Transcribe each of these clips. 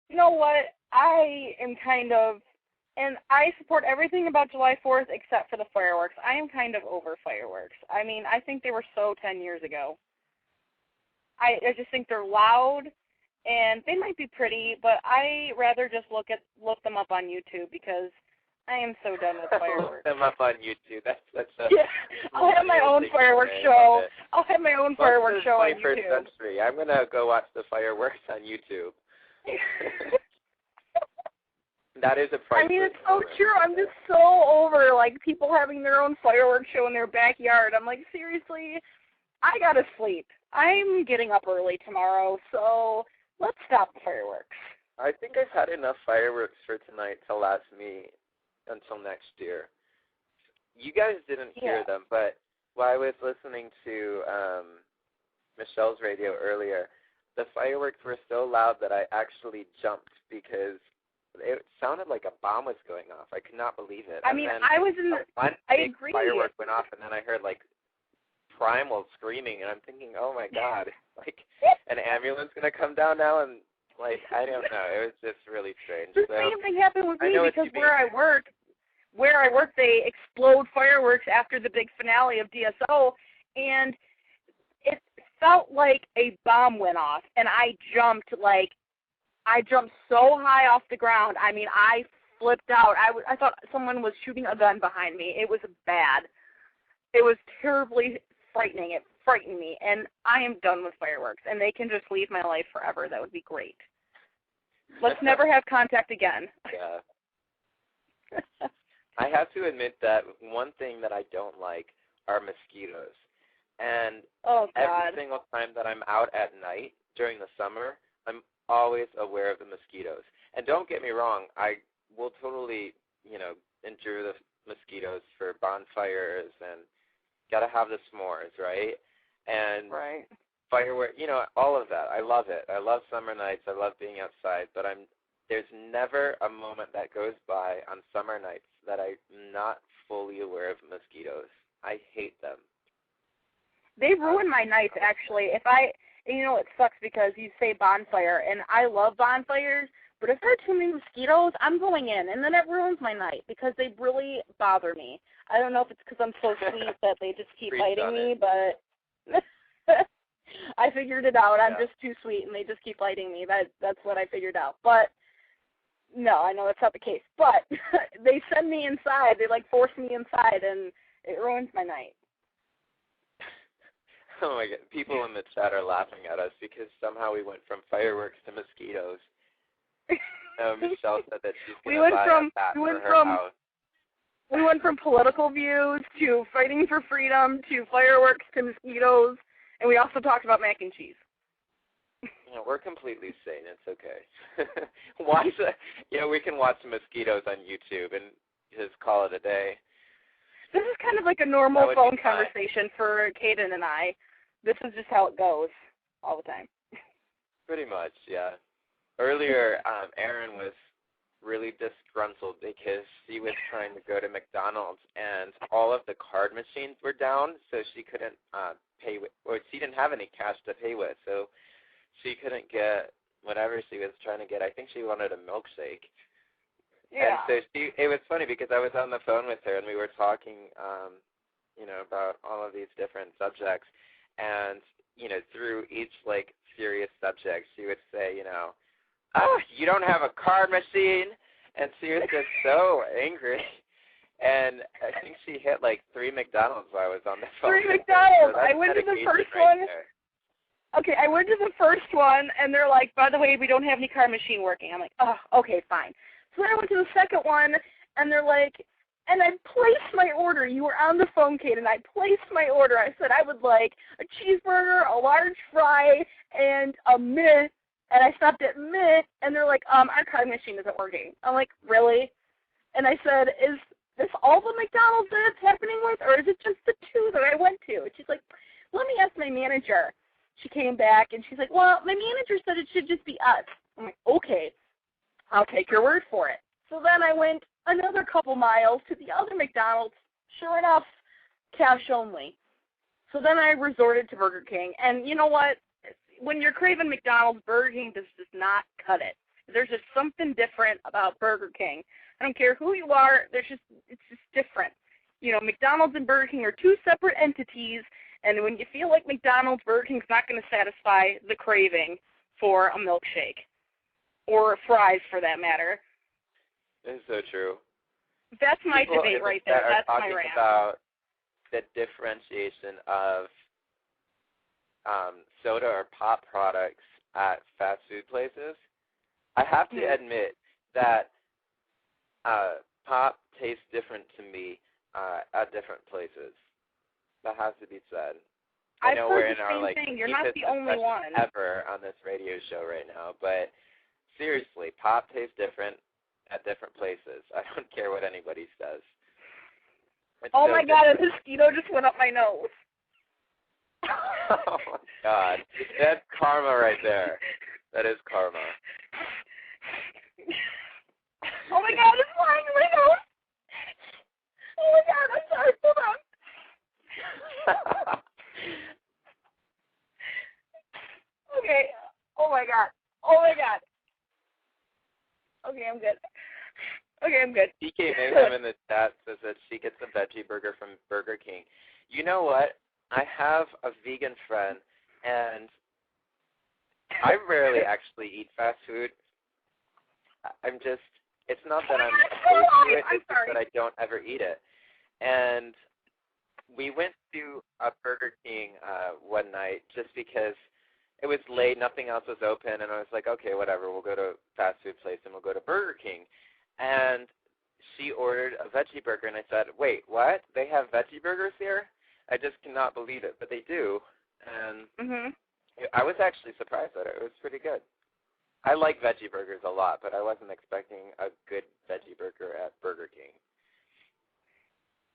You know what? I am kind of, and I support everything about July 4th except for the fireworks. I am kind of over fireworks. I mean, I think they were so 10 years ago. I just think they're loud, and they might be pretty, but I rather just look them up on YouTube because I am so done with fireworks. Look them up on YouTube. That's yeah. I'll have my own fireworks show. I'll have my own fireworks show on YouTube. 21st century. I'm gonna go watch the fireworks on YouTube. That is a priceless. I mean, it's so true. I'm just so over like people having their own fireworks show in their backyard. I'm like, seriously, I gotta sleep. I'm getting up early tomorrow, so let's stop the fireworks. I think I've had enough fireworks for tonight to last me until next year. You guys didn't hear them, but while I was listening to Michelle's radio earlier, the fireworks were so loud that I actually jumped because it sounded like a bomb was going off. I could not believe it. I mean, I was in the I agree. Firework went off, and then I heard like Primal screaming, and I'm thinking, oh my God, like an ambulance gonna come down now, and like I don't know. It was just really strange. The same thing happened with me because where I work, they explode fireworks after the big finale of DSO, and it felt like a bomb went off, and I jumped so high off the ground. I mean, I flipped out. I thought someone was shooting a gun behind me. It was bad. It was terribly frightening. It frightened me, and I am done with fireworks, and they can just leave my life forever. That would be great. Let's never have contact again. Yeah. I have to admit that one thing that I don't like are mosquitoes. And every single time that I'm out at night during the summer, I'm always aware of the mosquitoes. And don't get me wrong, I will totally, endure the mosquitoes for bonfires and got to have the s'mores, right? And fireworks, all of that. I love it. I love summer nights. I love being outside. But there's never a moment that goes by on summer nights that I'm not fully aware of mosquitoes. I hate them. They ruin my nights, actually. It sucks because you say bonfire, and I love bonfires, but if there are too many mosquitoes, I'm going in, and then it ruins my night because they really bother me. I don't know if it's because I'm so sweet that they just keep biting me, but I figured it out. I'm just too sweet, and they just keep biting me. That's what I figured out. But no, I know that's not the case. But they send me inside. They, force me inside, and it ruins my night. Oh, my God. People in the chat are laughing at us because somehow we went from fireworks to mosquitoes. Michelle said that she's going to buy a bat for her house. We went from political views to fighting for freedom to fireworks to mosquitoes, and we also talked about mac and cheese. We're completely sane. It's okay. We can watch the mosquitoes on YouTube and just call it a day. This is kind of like a normal phone conversation for Kaden and I. This is just how it goes all the time. Pretty much, yeah. Earlier, Erin was really disgruntled because she was trying to go to McDonald's and all of the card machines were down, so she couldn't pay with, or she didn't have any cash to pay with, so she couldn't get whatever she was trying to get. I think she wanted a milkshake. Yeah. And so it was funny because I was on the phone with her and we were talking, about all of these different subjects, and through each serious subject, she would say, oh, you don't have a card machine, and she was just so angry. And I think she hit 3 McDonald's while I was on the phone. 3 McDonald's. So I went to the first one. Okay, I went to the first one, and they're like, by the way, we don't have any card machine working. I'm like, oh, okay, fine. So then I went to the second one, and they're like, and I placed my order. You were on the phone, Kate, and I placed my order. I said I would like a cheeseburger, a large fry, and a mint. And I stopped at mint, and they're like, our card machine isn't working. I'm like, really? And I said, is this all the McDonald's that it's happening with, or is it just the 2 that I went to? And she's like, let me ask my manager. She came back, and she's like, well, my manager said it should just be us. I'm like, okay, I'll take your word for it. So then I went another couple miles to the other McDonald's. Sure enough, cash only. So then I resorted to Burger King. And you know what? When you're craving McDonald's, Burger King does not cut it. There's just something different about Burger King. I don't care who you are, it's just different. You know, McDonald's and Burger King are two separate entities, and when you feel like McDonald's, Burger King's not going to satisfy the craving for a milkshake. Or fries, for that matter. It's so true. That's my debate right there. That's my rant. About the differentiation of soda or pop products at fast food places. I have to admit that pop tastes different to me at different places. That has to be said. I know we're in our thing. You're not the only one ever on this radio show right now, but seriously, pop tastes different at different places. I don't care what anybody says. Oh my God, a mosquito just went up my nose. Oh my God. That's karma right there. That is karma. Oh my God, it's flying in my nose. Oh my God, I'm sorry, hold on. Okay. Oh my God. Oh my God. Okay, I'm good. Okay, I'm good. PK Mayhem in the chat says that she gets a veggie burger from Burger King. You know what? I have a vegan friend, and I rarely actually eat fast food. It's not that I'm opposed to it, it's just that I don't ever eat it. And we went to a Burger King one night just because it was late, nothing else was open, and I was like, okay, whatever, we'll go to a fast food place and we'll go to Burger King. And she ordered a veggie burger, and I said, wait, what? They have veggie burgers here? I just cannot believe it, but they do. And I was actually surprised at it. It was pretty good. I like veggie burgers a lot, but I wasn't expecting a good veggie burger at Burger King.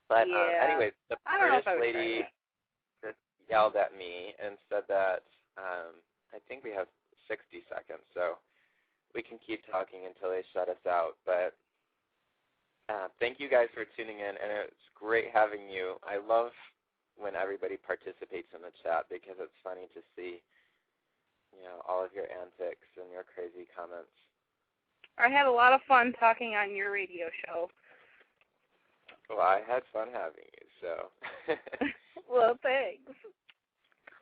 But anyways, the British lady just yelled at me and said that I think we have 60 seconds, so we can keep talking until they shut us out. But thank you guys for tuning in, and it's great having you. I love when everybody participates in the chat because it's funny to see, all of your antics and your crazy comments. I had a lot of fun talking on your radio show. Well, I had fun having you, so. Well, thanks.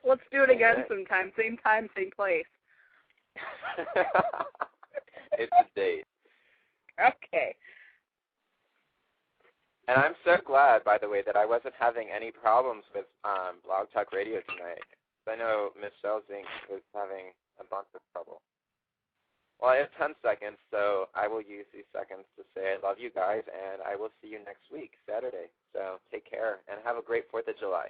Let's do it again sometime. Same time, same place. It's a date. Okay. And I'm so glad, by the way, that I wasn't having any problems with Blog Talk Radio tonight. I know Michelle Zink was having a bunch of trouble. Well, I have 10 seconds, so I will use these seconds to say I love you guys, and I will see you next week, Saturday. So take care, and have a great 4th of July.